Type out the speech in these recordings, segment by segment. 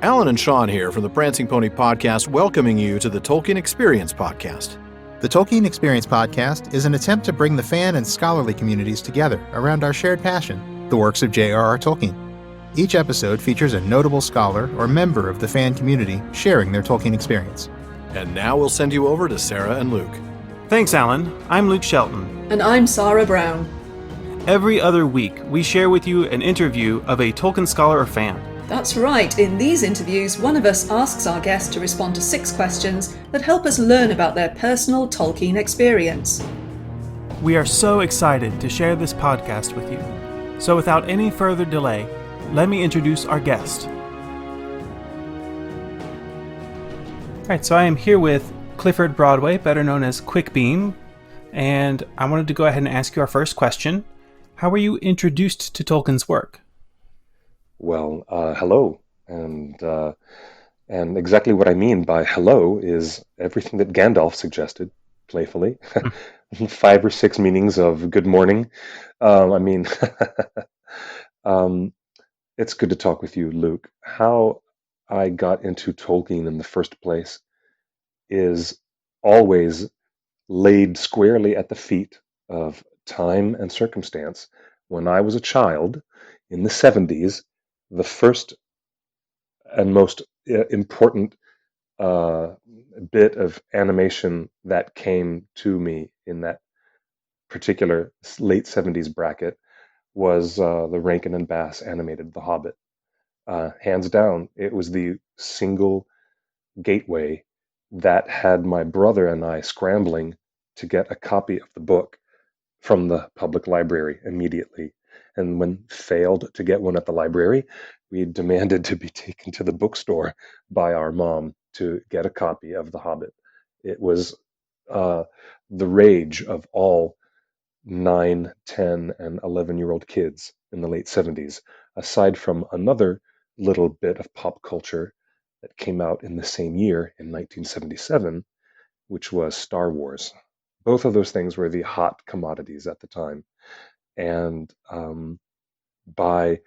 Alan and Sean here from the Prancing Pony Podcast, welcoming you to the Tolkien Experience Podcast. The Tolkien Experience Podcast is an attempt to bring the fan and scholarly communities together around our shared passion, the works of J.R.R. Tolkien. Each episode features a notable scholar or member of the fan community sharing their Tolkien experience. And now we'll send you over to Sarah and Luke. Thanks, Alan. I'm Luke Shelton. And I'm Sarah Brown. Every other week, we share with you an interview of a Tolkien scholar or fan. That's right. In these interviews, one of us asks our guest to respond to 6 questions that help us learn about their personal Tolkien experience. We are so excited to share this podcast with you. So without any further delay, let me introduce our guest. All right, so I am here with Clifford Broadway, better known as Quickbeam, and I wanted to go ahead and ask you our first question. How were you introduced to Tolkien's work? Well, hello, and exactly what I mean by hello is everything that Gandalf suggested, playfully. 5 or 6 meanings of good morning. It's good to talk with you, Luke. How I got into Tolkien in the first place is always laid squarely at the feet of time and circumstance. When I was a child in the 70s, the first and most important bit of animation that came to me in that particular late 70s bracket was the Rankin and Bass animated The Hobbit. Hands down, it was the single gateway that had my brother and I scrambling to get a copy of the book from the public library immediately. And when failed to get one at the library, we demanded to be taken to the bookstore by our mom to get a copy of The Hobbit. It was the rage of all 9, 10, and 11-year-old kids in the late 70s, aside from another little bit of pop culture that came out in the same year in 1977, which was Star Wars. Both of those things were the hot commodities at the time. And by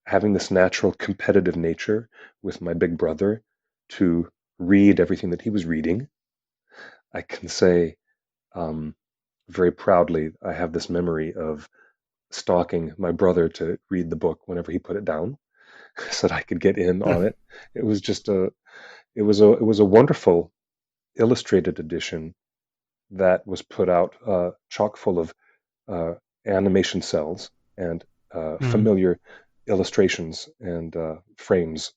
having this natural competitive nature with my big brother to read everything that he was reading, I can say very proudly I have this memory of stalking my brother to read the book whenever he put it down so that I could get in on it. It was just it was a wonderful illustrated edition that was put out chock full of animation cells and familiar illustrations and frames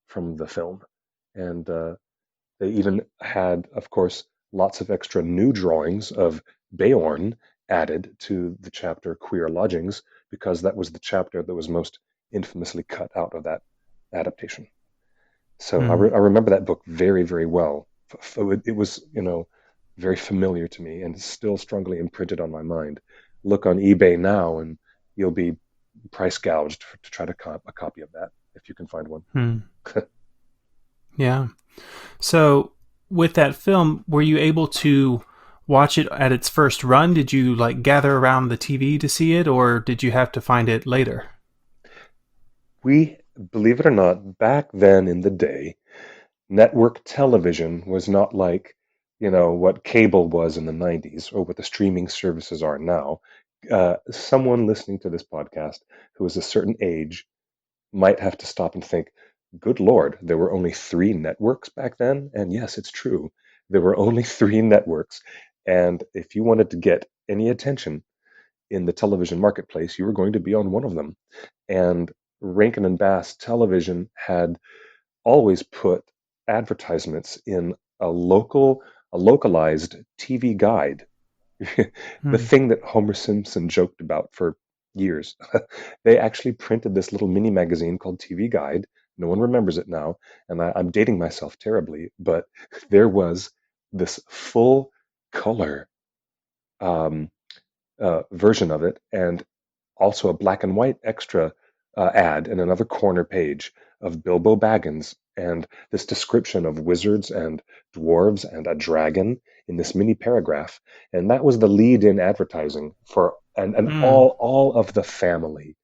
from the film. And they even had, of course, lots of extra new drawings of Beorn added to the chapter Queer Lodgings, because that was the chapter that was most infamously cut out of that adaptation. So I remember that book very, very well. It was, very familiar to me and still strongly imprinted on my mind. Look on eBay now and you'll be price gouged to try to a copy of that if you can find one. Yeah. So with that film, were you able to watch it at its first run? Did you gather around the TV to see it, or did you have to find it later? We, believe it or not, back then in the day, network television was not like, what cable was in the 90s or what the streaming services are now. Someone listening to this podcast who is a certain age might have to stop and think, good Lord, there were only 3 networks back then? And yes, it's true. There were only 3 networks. And if you wanted to get any attention in the television marketplace, you were going to be on one of them. And Rankin and Bass Television had always put advertisements in a localized TV guide. The thing that Homer Simpson joked about for years. They actually printed this little mini magazine called TV Guide. No one remembers it now, and I'm dating myself terribly, but there was this full color version of it, and also a black and white extra ad in another corner page of Bilbo Baggins and this description of wizards and dwarves and a dragon in this mini paragraph. And that was the lead-in advertising for all of the family.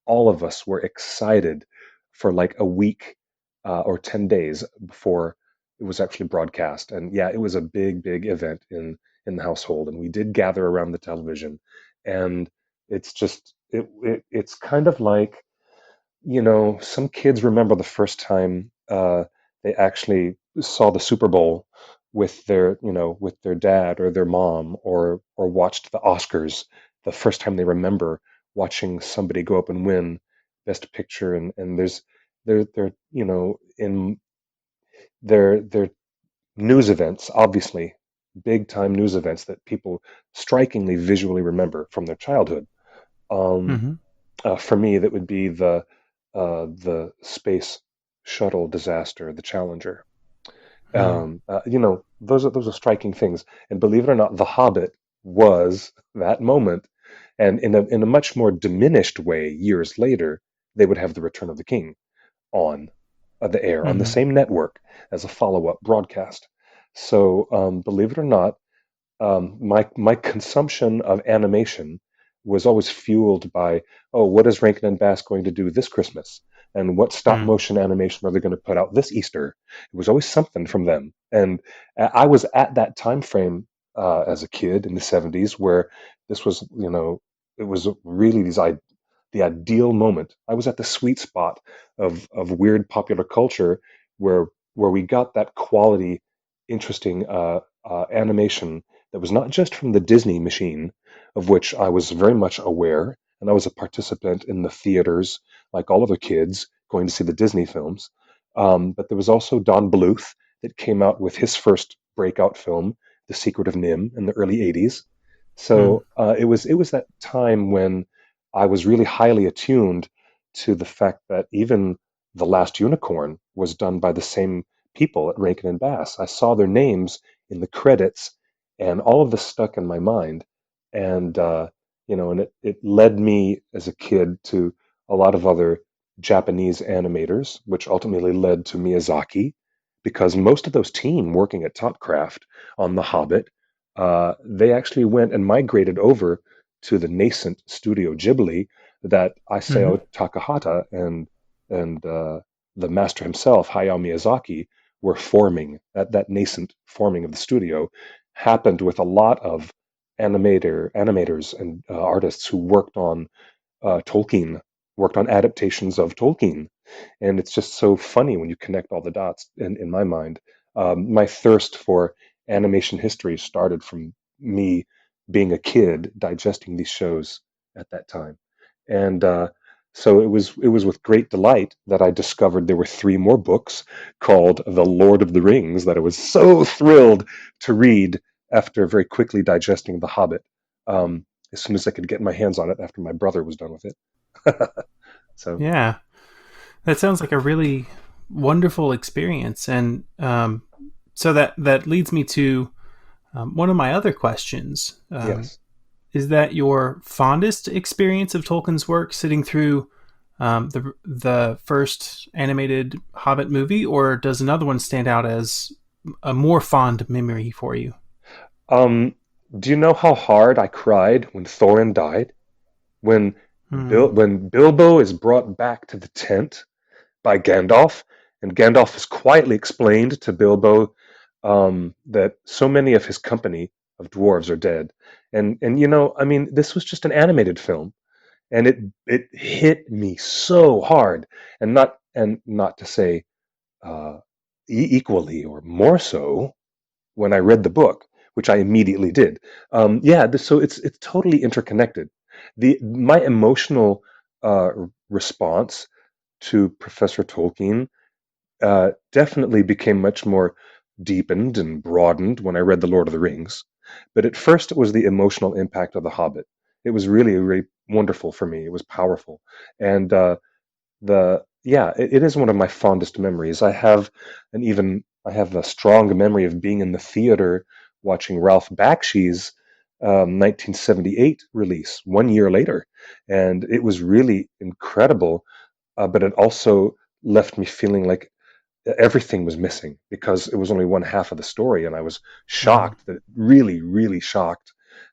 All of us were excited for like a week or 10 days before it was actually broadcast. And yeah, it was a big, big event in the household, and we did gather around the television. And it's just it's kind of like, some kids remember the first time they actually saw the Super Bowl with their dad or their mom, or watched the Oscars. The first time they remember watching somebody go up and win Best Picture, and they're in their news events, obviously big time news events that people strikingly visually remember from their childhood. Um, Mm-hmm. for me, that would be the space shuttle disaster, the Challenger. Mm. Those are striking things. And believe it or not, The Hobbit was that moment. And in a much more diminished way, years later, they would have The Return of the King on the air on the Mm-hmm. same network as a follow-up broadcast. So, believe it or not, my consumption of animation was always fueled by, oh, what is Rankin and Bass going to do this Christmas, and what stop Mm. motion animation are they going to put out this Easter? It was always something from them, and I was at that time frame as a kid in the '70s where this was, it was really the ideal moment. I was at the sweet spot of weird popular culture where we got that quality, interesting animation that was not just from the Disney machine, of which I was very much aware, and I was a participant in the theaters like all other kids going to see the Disney films. But there was also Don Bluth that came out with his first breakout film, The Secret of Nim, in the early '80s. Mm. So it was that time when I was really highly attuned to the fact that even The Last Unicorn was done by the same people at Rankin and Bass. I saw their names in the credits, and all of this stuck in my mind. And and it led me as a kid to a lot of other Japanese animators, which ultimately led to Miyazaki, because most of those team working at Topcraft on The Hobbit, they actually went and migrated over to the nascent Studio Ghibli that Mm-hmm. Isao Takahata and the master himself, Hayao Miyazaki, were forming. That nascent forming of the studio happened with a lot of animators and artists who Tolkien, worked on adaptations of Tolkien. And it's just so funny when you connect all the dots in my mind. My thirst for animation history started from me being a kid digesting these shows at that time. And so it was with great delight that I discovered there were three more books called The Lord of the Rings that I was so thrilled to read after very quickly digesting The Hobbit, as soon as I could get my hands on it after my brother was done with it. So Yeah, that sounds like a really wonderful experience, and so that leads me to one of my other questions. yes. Is that your fondest experience of Tolkien's work, sitting through the first animated Hobbit movie, or does another one stand out as a more fond memory for you? Um, do you know how hard I cried when Thorin died? When Hmm. when Bilbo is brought back to the tent by Gandalf, and Gandalf has quietly explained to Bilbo that so many of his company of dwarves are dead. And I mean, this was just an animated film, and it hit me so hard, and not to say uh, equally or more so when I read the book, which I immediately did. Yeah, so it's totally interconnected. My emotional response to Professor Tolkien definitely became much more deepened and broadened when I read The Lord of the Rings. But at first, it was the emotional impact of The Hobbit. It was really, really wonderful for me. It was powerful, and it is one of my fondest memories. I have a strong memory of being in the theater watching Ralph Bakshi's 1978 release 1 year later, and it was really incredible. But it also left me feeling like everything was missing because it was only one half of the story, and I was Hmm. shocked, that really, really shocked,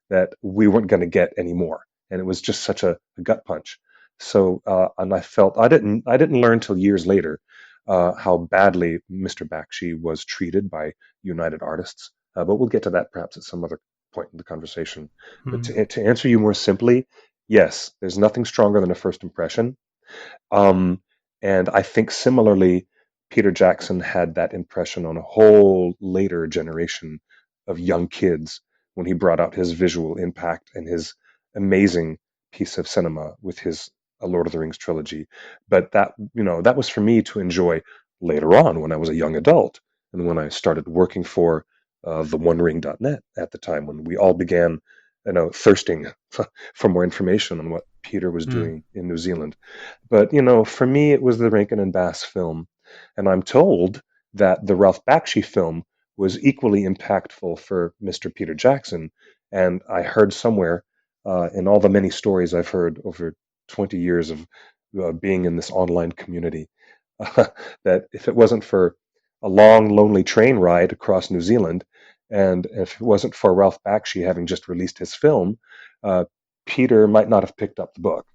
that we weren't going to get any more, and it was just such a gut punch. So, and I felt I didn't learn till years later how badly Mr. Bakshi was treated by United Artists. But we'll get to that perhaps at some other point in the conversation. But Mm. to answer you more simply, yes, there's nothing stronger than a first impression. Um, and I think similarly, Peter Jackson had that impression on a whole later generation of young kids when he brought out his visual impact and his amazing piece of cinema with his A Lord of the Rings trilogy. But that, that was for me to enjoy later on when I was a young adult and when I started working for theonering.net at the time when we all began, thirsting for more information on what Peter was Mm. doing in New Zealand. But, for me, it was the Rankin and Bass film. And I'm told that the Ralph Bakshi film was equally impactful for Mr. Peter Jackson. And I heard somewhere, in all the many stories I've heard over 20 years of being in this online community, that if it wasn't for a long, lonely train ride across New Zealand, and if it wasn't for Ralph Bakshi having just released his film, uh, Peter might not have picked up the book,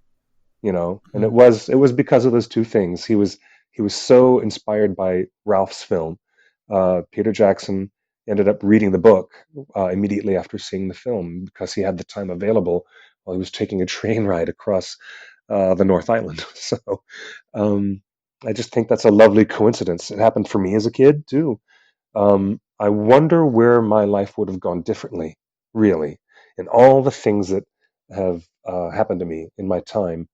and it Mm. was because of those two things. He was so inspired by Ralph's film. Peter Jackson ended up reading the book immediately after seeing the film because he had the time available while he was taking a train ride across the North Island. So um, I just think that's a lovely coincidence. It happened for me as a kid too. I wonder where my life would have gone differently, really, and all the things that have happened to me in my time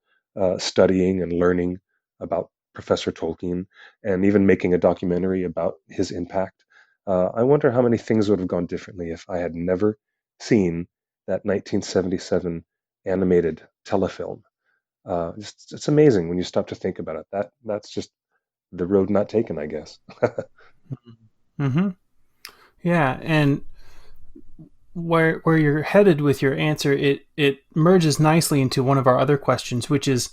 studying and learning about Professor Tolkien and even making a documentary about his impact. I wonder how many things would have gone differently if I had never seen that 1977 animated telefilm. It's amazing when you stop to think about it. That's just the road not taken, I guess. Mm-hmm. Yeah, and where you're headed with your answer, it merges nicely into one of our other questions, which is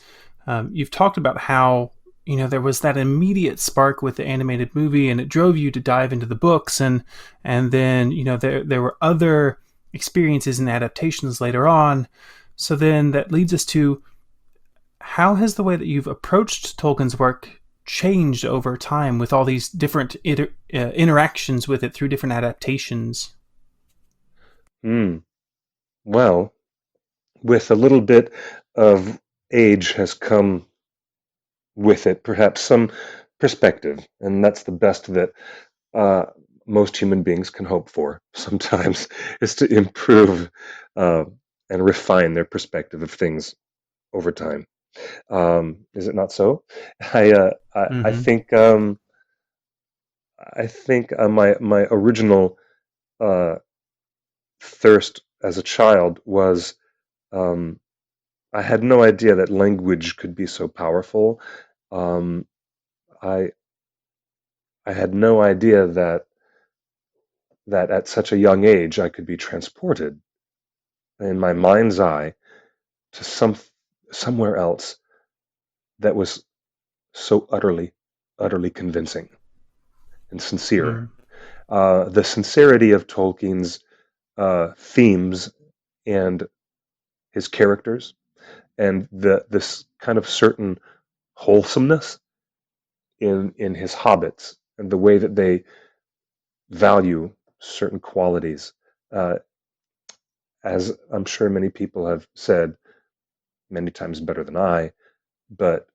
you've talked about how there was that immediate spark with the animated movie, and it drove you to dive into the books, and then there were other experiences and adaptations later on. So then that leads us to how has the way that you've approached Tolkien's work changed over time with all these different interactions with it through different adaptations? Hmm. Well, with a little bit of age has come with it, perhaps some perspective, and that's the best that uh, most human beings can hope for sometimes, is to improve uh, and refine their perspective of things over time. Is it not so? I Mm-hmm. think my original uh, thirst as a child was um, I had no idea that language could be so powerful. Um, I I had no idea that at such a young age I could be transported in my mind's eye to somewhere else that was so utterly convincing and sincere. Mm. The sincerity of Tolkien's themes and his characters, and this kind of certain wholesomeness in his hobbits, and the way that they value certain qualities. Uh, as I'm sure many people have said many times better than I, but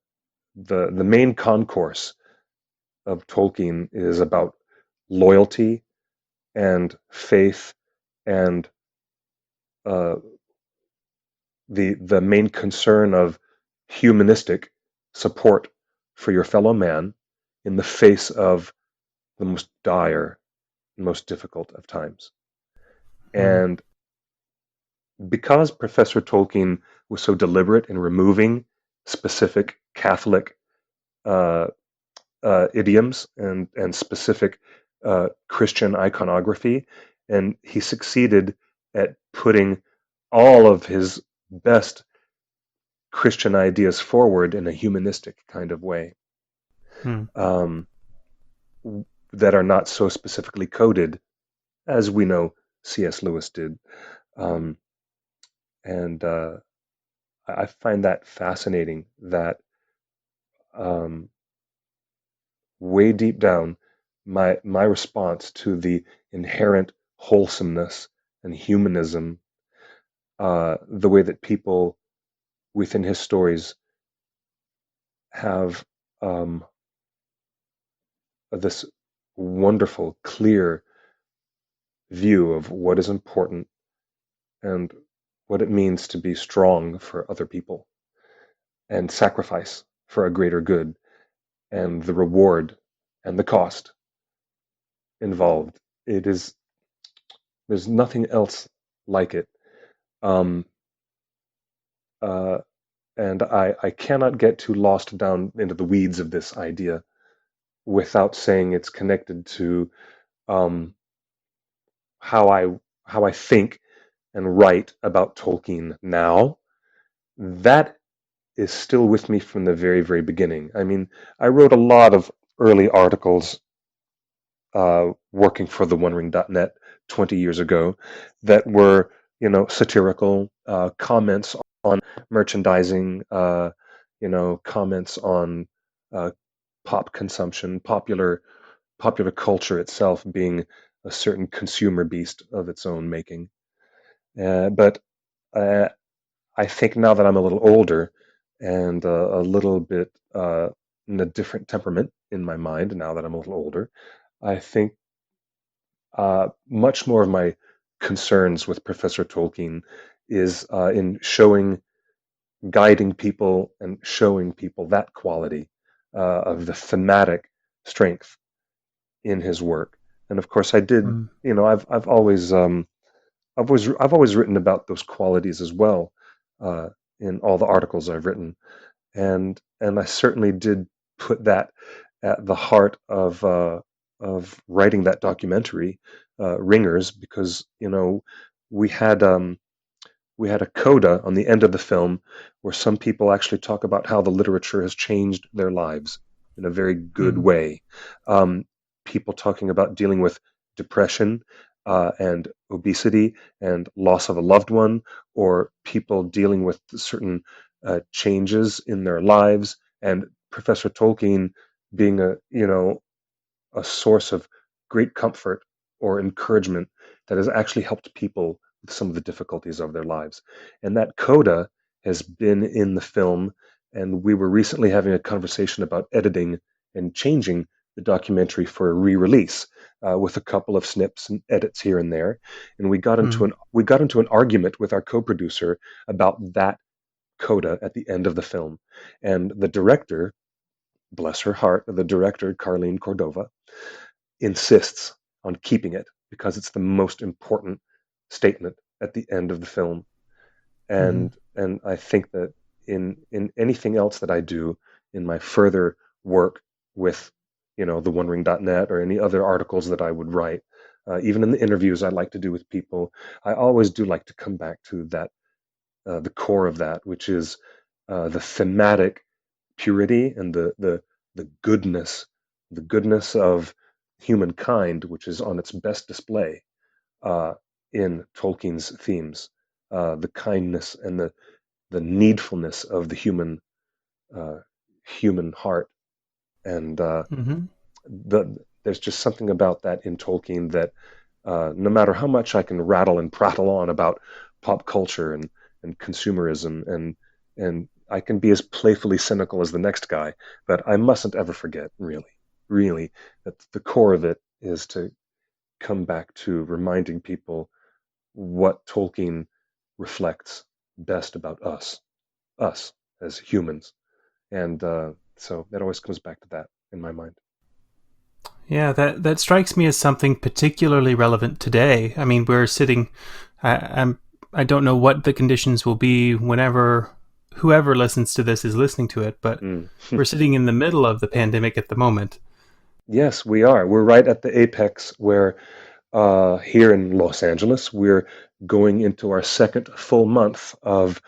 the main concourse of Tolkien is about loyalty and faith and uh, the main concern of humanistic support for your fellow man in the face of the most dire, most difficult of times. Mm. And because Professor Tolkien was so deliberate in removing specific Catholic uh, idioms and specific Christian iconography, and he succeeded at putting all of his best Christian ideas forward in a humanistic kind of way, Mm. um, that are not so specifically coded as we know C.S. Lewis did. Um, and I find that fascinating that um, way deep down, my response to the inherent wholesomeness and humanism, the way that people within his stories have this wonderful, clear view of what is important and what it means to be strong for other people and sacrifice for a greater good, and the reward and the cost involved. It is There's nothing else like it. Um, uh, and I cannot get too lost down into the weeds of this idea without saying it's connected to um, how I think and write about Tolkien now. That is still with me from the very, very beginning. I mean, I wrote a lot of early articles working for the OneRing.net 20 years ago that were, satirical comments on merchandising, comments on uh, pop consumption, popular culture itself being a certain consumer beast of its own making. But uh, I think now that I'm a little older and a little bit in a different temperament in my mind, now that I'm a little older, I think much more of my concerns with Professor Tolkien is in guiding people and showing people that quality of the thematic strength in his work. And of course, I did. Mm. I've always written about those qualities as well uh, in all the articles I've written, and I certainly did put that at the heart of writing that documentary, Ringers, because we had um, we had a coda on the end of the film where some people actually talk about how the literature has changed their lives in a very good Mm. way. Um, People talking about dealing with depression and obesity and loss of a loved one, or people dealing with certain changes in their lives, and Professor Tolkien being a source of great comfort or encouragement that has actually helped people with some of the difficulties of their lives. And that coda has been in the film, and we were recently having a conversation about editing and changing the documentary for a re-release with a couple of snips and edits here and there. And Mm. we got into an argument with our co-producer about that coda at the end of the film. And the director, bless her heart, the director, Carlene Cordova, insists on keeping it because it's the most important statement at the end of the film. Mm. And I think that in anything else that I do in my further work with the OneRing.net or any other articles that I would write, even in the interviews I like to do with people, I always do like to come back to that, the core of that, which is the thematic purity and the goodness of humankind, which is on its best display uh, in Tolkien's themes, the kindness and the needfulness of the uh, human heart, and Mm-hmm. there's just something about that in Tolkien that no matter how much I can rattle and prattle on about pop culture and consumerism and I can be as playfully cynical as the next guy, but I mustn't ever forget, really, that the core of it is to come back to reminding people what Tolkien reflects best about us as humans. And so that always comes back to that in my mind. Yeah, that strikes me as something particularly relevant today. I mean, we're sitting. I don't know what the conditions will be whenever whoever listens to this is listening to it, but Mm. we're sitting in the middle of the pandemic at the moment. Yes, we are. We're right at the apex where here in Los Angeles, we're going into our second full month of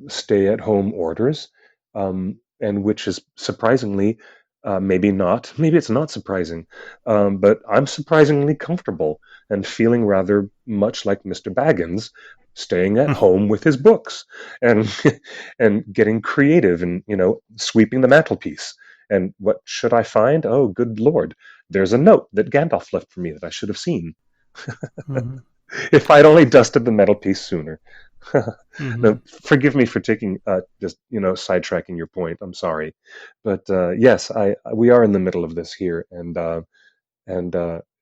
stay-at-home orders, and which is surprisingly, maybe it's not surprising, but I'm surprisingly comfortable and feeling rather much like Mr. Baggins, staying at home with his books and and getting creative and sweeping the mantelpiece And what should I find? Oh, good Lord. There's a note that Gandalf left for me that I should have seen. Hmm. If I'd only dusted the metal piece sooner. Hmm. Now, forgive me for taking just sidetracking your point. I'm sorry, but yes, we are in the middle of this here, and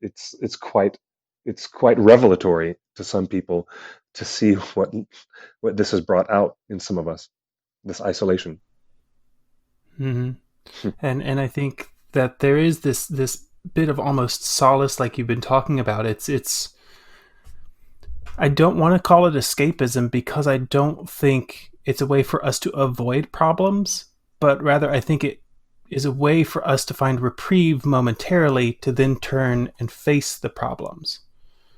it's quite revelatory to some people to see what this has brought out in some of us. This isolation. Hmm. And I think that there is this bit of almost solace, like you've been talking about. It's I don't want to call it escapism because I don't think it's a way for us to avoid problems, but rather I think it is a way for us to find reprieve momentarily to then turn and face the problems.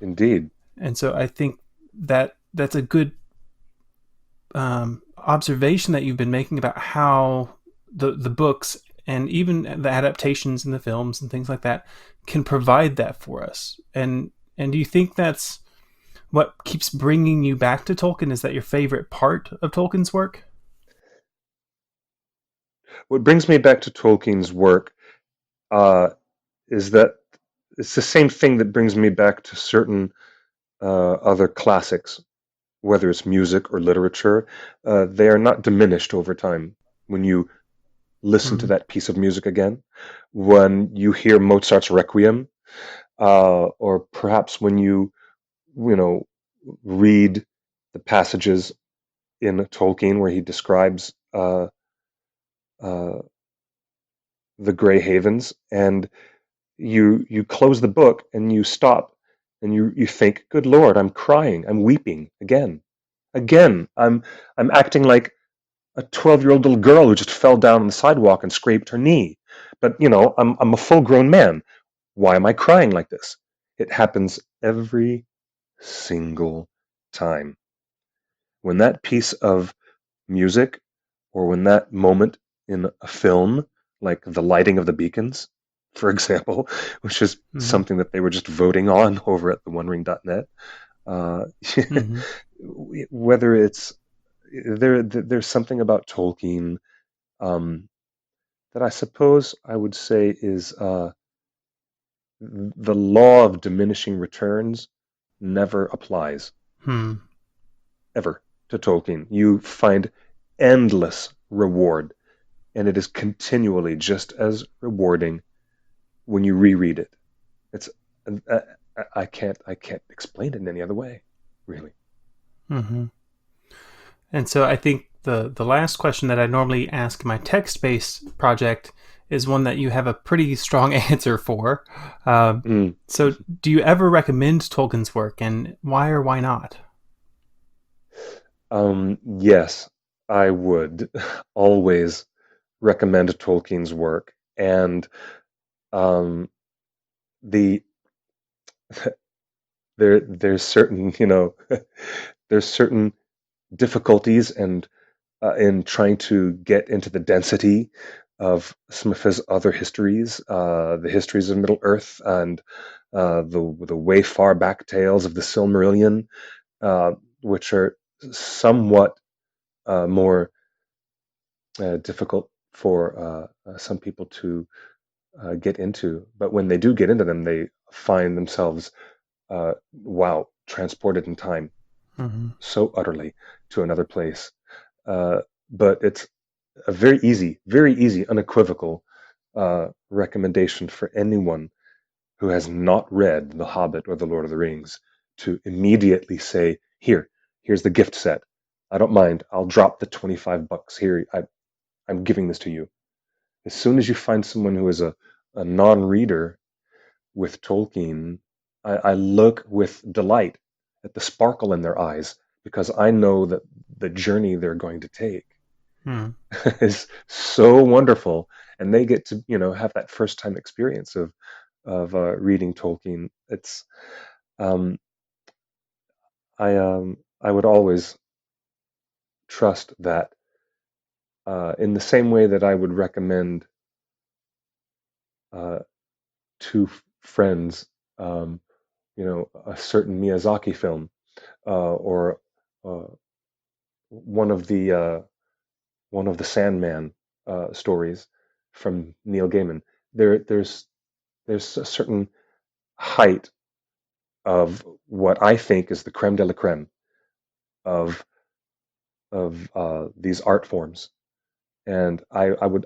Indeed. And so I think that that's a good observation that you've been making about how the books and even the adaptations and the films and things like that can provide that for us. And do you think that's what keeps bringing you back to Tolkien? Is that your favorite part of Tolkien's work? What brings me back to Tolkien's work uh, is that it's the same thing that brings me back to certain other classics, whether it's music or literature. They are not diminished over time when you listen to Mm-hmm. that piece of music again, when you hear Mozart's Requiem, or perhaps when you know, read the passages in Tolkien where he describes uh, the Grey Havens, and you close the book and you stop and you think, good Lord, I'm crying, I'm weeping again. I'm acting like a 12-year-old little girl who just fell down on the sidewalk and scraped her knee. But I'm a full-grown man. Why am I crying like this? It happens every single time. When that piece of music, or when that moment in a film, like the lighting of the beacons, for example, which is Mm-hmm. something that they were just voting on over at the OneRing.net, uh, Mm-hmm. whether it's there's something about Tolkien um, that I suppose I would say is the law of diminishing returns never applies Hmm. ever to Tolkien. You find endless reward, and it is continually just as rewarding when you reread it. It's uh, I can't explain it in any other way, really. Mm-hmm. And so I think the last question that I normally ask my text based project is one that you have a pretty strong answer for. Mm. So, do you ever recommend Tolkien's work, and why or why not? Yes, I would always recommend Tolkien's work, and um, the there's certain there's certain difficulties and in trying to get into the density of some of his other histories, the histories of Middle Earth and the way far back tales of the Silmarillion, which are somewhat more difficult for some people to get into. But when they do get into them, they find themselves, wow, transported in time Mm-hmm. so utterly to another place. Uh, but it's a very easy, unequivocal recommendation for anyone who has not read The Hobbit or The Lord of the Rings to immediately say, here's the gift set. I don't mind. I'll drop the $25 here. I'm giving this to you. As soon as you find someone who is a non-reader with Tolkien, I look with delight at the sparkle in their eyes because I know that the journey they're going to take Hmm. is so wonderful, and they get to have that first time experience of reading Tolkien. It's um, I would always trust that in the same way that I would recommend uh, to friends, um, a certain Miyazaki film or uh, one of the one of the Sandman stories. from Neil Gaiman. There's a certain height of what I think is the creme de la creme of these art forms, and I would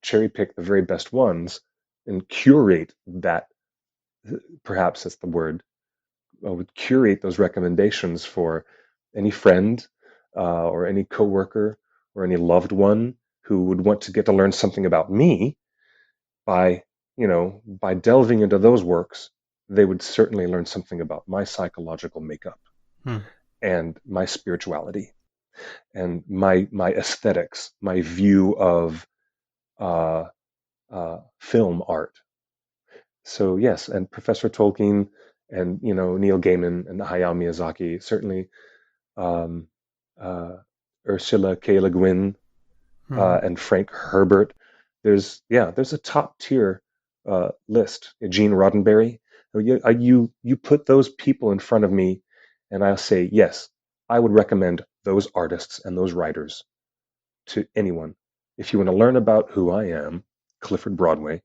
cherry pick the very best ones and curate that. Perhaps that's the word. I would curate those recommendations for any friend or any coworker or any loved one who would want to get to learn something about me by by delving into those works. They would certainly learn something about my psychological makeup Hmm. and my spirituality and my aesthetics, my view of uh, film art. So yes, and Professor Tolkien and Neil Gaiman and Hayao Miyazaki, certainly um, uh, Ursula K. Le Guin Hmm. and Frank Herbert. There's a top tier list. Gene Roddenberry. You put those people in front of me, and I'll say yes. I would recommend those artists and those writers to anyone. If you want to learn about who I am, Clifford Broadway,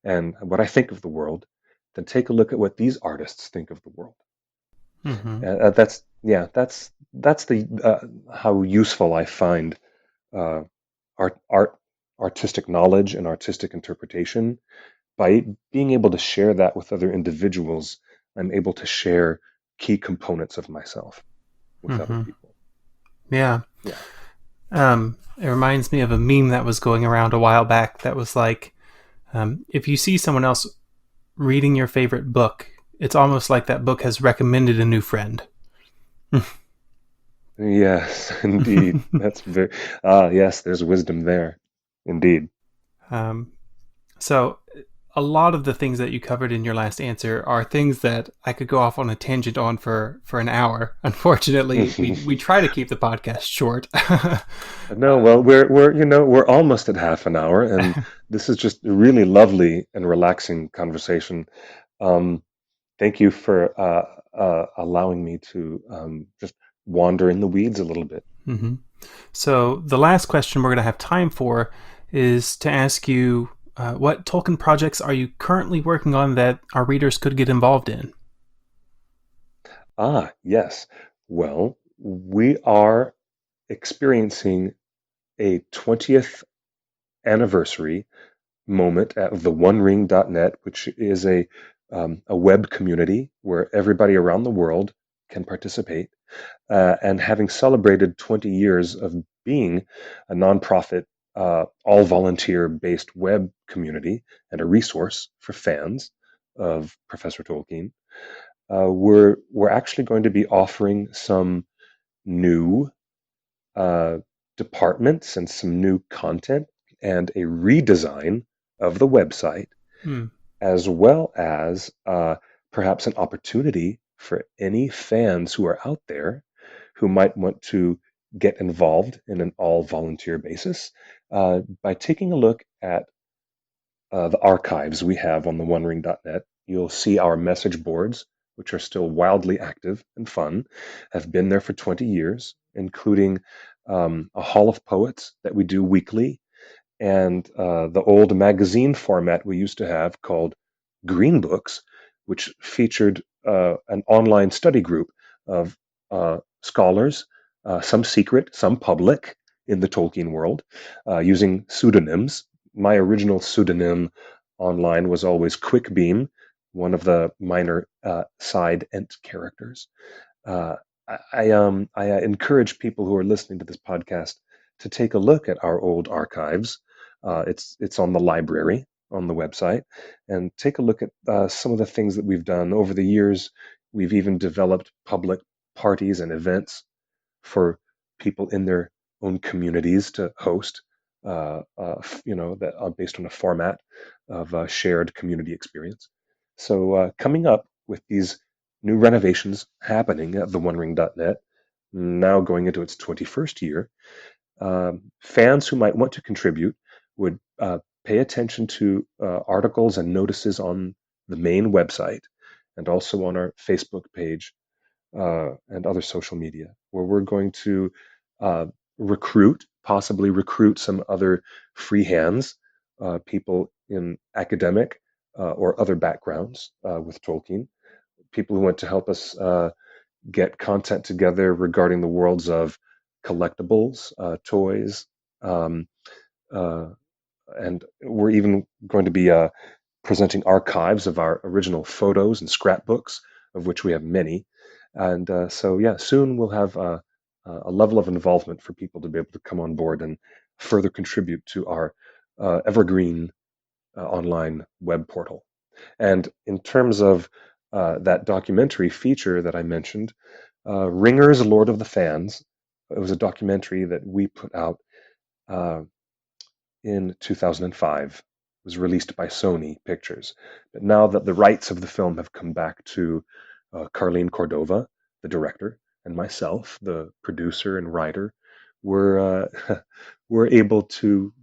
and what I think of the world, then take a look at what these artists think of the world. Hmm. That's the how useful I find uh, art, artistic knowledge, and artistic interpretation. By being able to share that with other individuals, I'm able to share key components of myself with other Hmm. people. Yeah. Yeah. It reminds me of a meme that was going around a while back that was like, if you see someone else reading your favorite book, it's almost like that book has recommended a new friend. Yes, indeed. That's very, yes, there's wisdom there. Indeed. um, so, a lot of the things that you covered in your last answer are things that I could go off on a tangent on for an hour. Unfortunately, we try to keep the podcast short. No, well, we're almost at half an hour, and this is just a really lovely and relaxing conversation. Um, Thank you for allowing me to just wander in the weeds a little bit. Hmm. So, the last question we're going to have time for is to ask you what Tolkien projects are you currently working on that our readers could get involved in? Ah, yes. Well, we are experiencing a 20th anniversary moment at theonering.net, which is a web community where everybody around the world can participate. And having celebrated 20 years of being a nonprofit, all volunteer based web community and a resource for fans of Professor Tolkien, we're actually going to be offering some new uh, departments and some new content and a redesign of the website, Hmm. as well as perhaps an opportunity for any fans who are out there who might want to get involved in an all volunteer basis by taking a look at the archives we have on the OneRing.net. You'll see our message boards, which are still wildly active and fun, have been there for 20 years, including a Hall of Poets that we do weekly, and the old magazine format we used to have called Green Books, which featured an online study group of scholars, some secret, some public, in the Tolkien world, using pseudonyms. My original pseudonym online was always Quickbeam, one of the minor side ent characters. Uh, I encourage people who are listening to this podcast to take a look at our old archives. It's on the library on the website, and take a look at some of the things that we've done over the years. We've even developed public parties and events for people in their own communities to host. That are based on a format of shared community experience. So coming up with these new renovations happening at theonering.net, now going into its 21st year, fans who might want to contribute would pay attention to articles and notices on the main website and also on our Facebook page and other social media, where we're going to uh, possibly recruit some other free hands people in academic or other backgrounds with Tolkien, people who want to help us get content together regarding the worlds of collectibles, toys, um, uh, and we're even going to be presenting archives of our original photos and scrapbooks, of which we have many. And so, yeah, soon we'll have a level of involvement for people to be able to come on board and further contribute to our evergreen online web portal. And in terms of that documentary feature that I mentioned, Ringer's Lord of the Fans, it was a documentary that we put out uh, in 2005. It was released by Sony Pictures. But now that the rights of the film have come back to Carlene Cordova, the director, and myself, the producer and writer, we're we're able to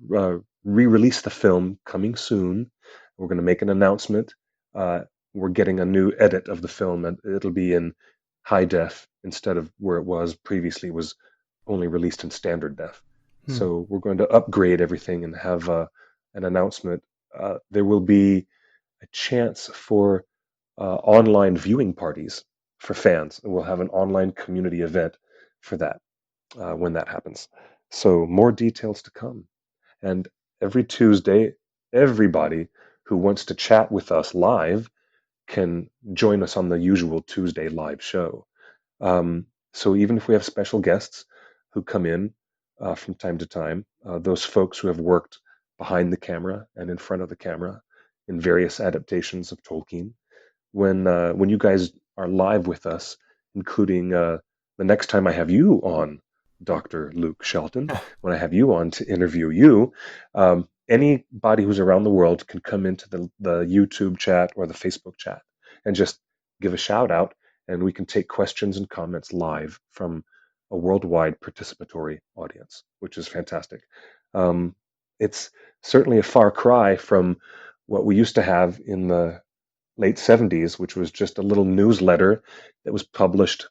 re-release the film coming soon. We're going to make an announcement. We're getting a new edit of the film, and it'll be in high def instead of where it was previously. It was only released in standard def. So we're going to upgrade everything and have an announcement. There will be a chance for online viewing parties for fans. We'll have an online community event for that when that happens. So more details to come. And every Tuesday, everybody who wants to chat with us live can join us on the usual Tuesday live show. So even if we have special guests who come in from time to time, those folks who have worked behind the camera and in front of the camera in various adaptations of Tolkien, when you guys are live with us, including the next time I have you on, Dr. Luke Shelton, when I have you on to interview you, anybody who's around the world can come into the YouTube chat or the Facebook chat and just give a shout out, and we can take questions and comments live from a worldwide participatory audience, which is fantastic. It's certainly a far cry from what we used to have in the late 70s, which was just a little newsletter that was published,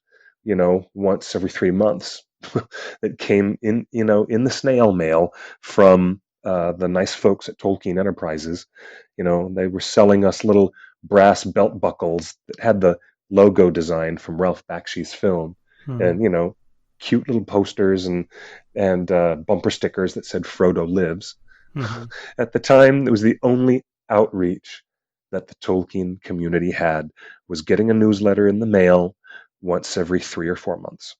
once every 3 months that came in, in the snail mail from the nice folks at Tolkien Enterprises. They were selling us little brass belt buckles that had the logo design from Ralph Bakshi's film, and cute little posters and bumper stickers that said Frodo lives. At the time, it was the only outreach that the Tolkien community had, was getting a newsletter in the mail once every 3 or 4 months.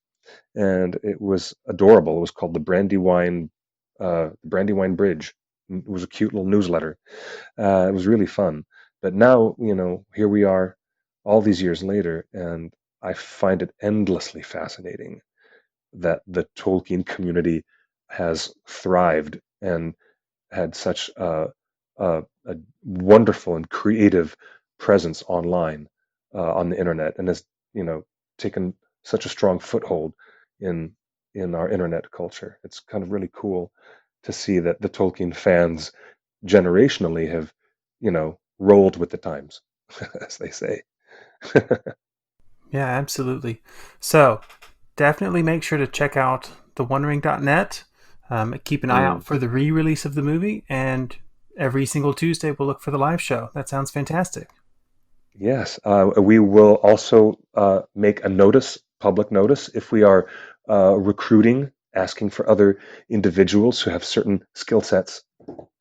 And it was adorable. It was called the Brandywine Bridge. It was a cute little newsletter. It was really fun. But now, here we are all these years later, and I find it endlessly fascinating that the Tolkien community has thrived and had such a wonderful and creative presence online on the internet, and has taken such a strong foothold in our internet culture. It's kind of really cool to see that the Tolkien fans generationally have rolled with the times, as they say. Yeah, absolutely. So definitely make sure to check out thewondering.net. Keep an eye out for the re-release of the movie, and every single Tuesday we'll look for the live show. That sounds fantastic. Yes, we will also make a public notice, if we are recruiting, asking for other individuals who have certain skill sets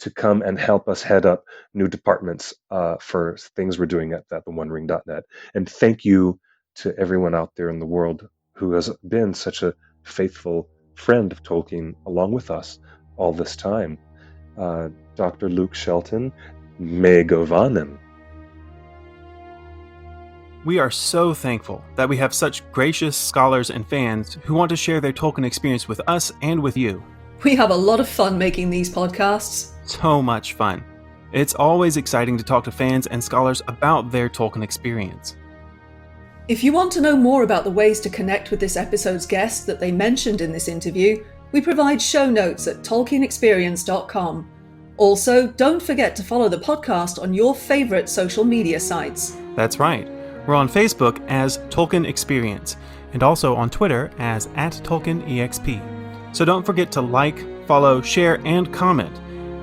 to come and help us head up new departments for things we're doing at thewondering.net. And thank you to everyone out there in the world who has been such a faithful friend of Tolkien along with us all this time. Dr. Luke Shelton, me govanen. We are so thankful that we have such gracious scholars and fans who want to share their Tolkien experience with us and with you. We have a lot of fun making these podcasts. So much fun. It's always exciting to talk to fans and scholars about their Tolkien experience. If you want to know more about the ways to connect with this episode's guest that they mentioned in this interview, we provide show notes at tolkienexperience.com. Also, don't forget to follow the podcast on your favourite social media sites. That's right. We're on Facebook as Tolkien Experience, and also on Twitter as @TolkienEXP. So don't forget to like, follow, share, and comment.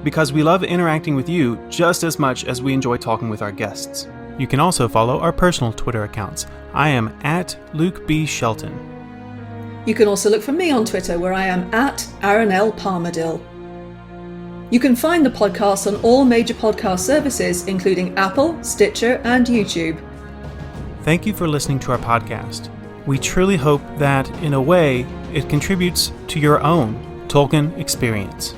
because we love interacting with you just as much as we enjoy talking with our guests. You can also follow our personal Twitter accounts. I am at Luke B. Shelton. You can also look for me on Twitter, where I am at Aaron L. Palmadill. You can find the podcast on all major podcast services, including Apple, Stitcher, and YouTube. Thank you for listening to our podcast. We truly hope that, in a way, it contributes to your own Tolkien experience.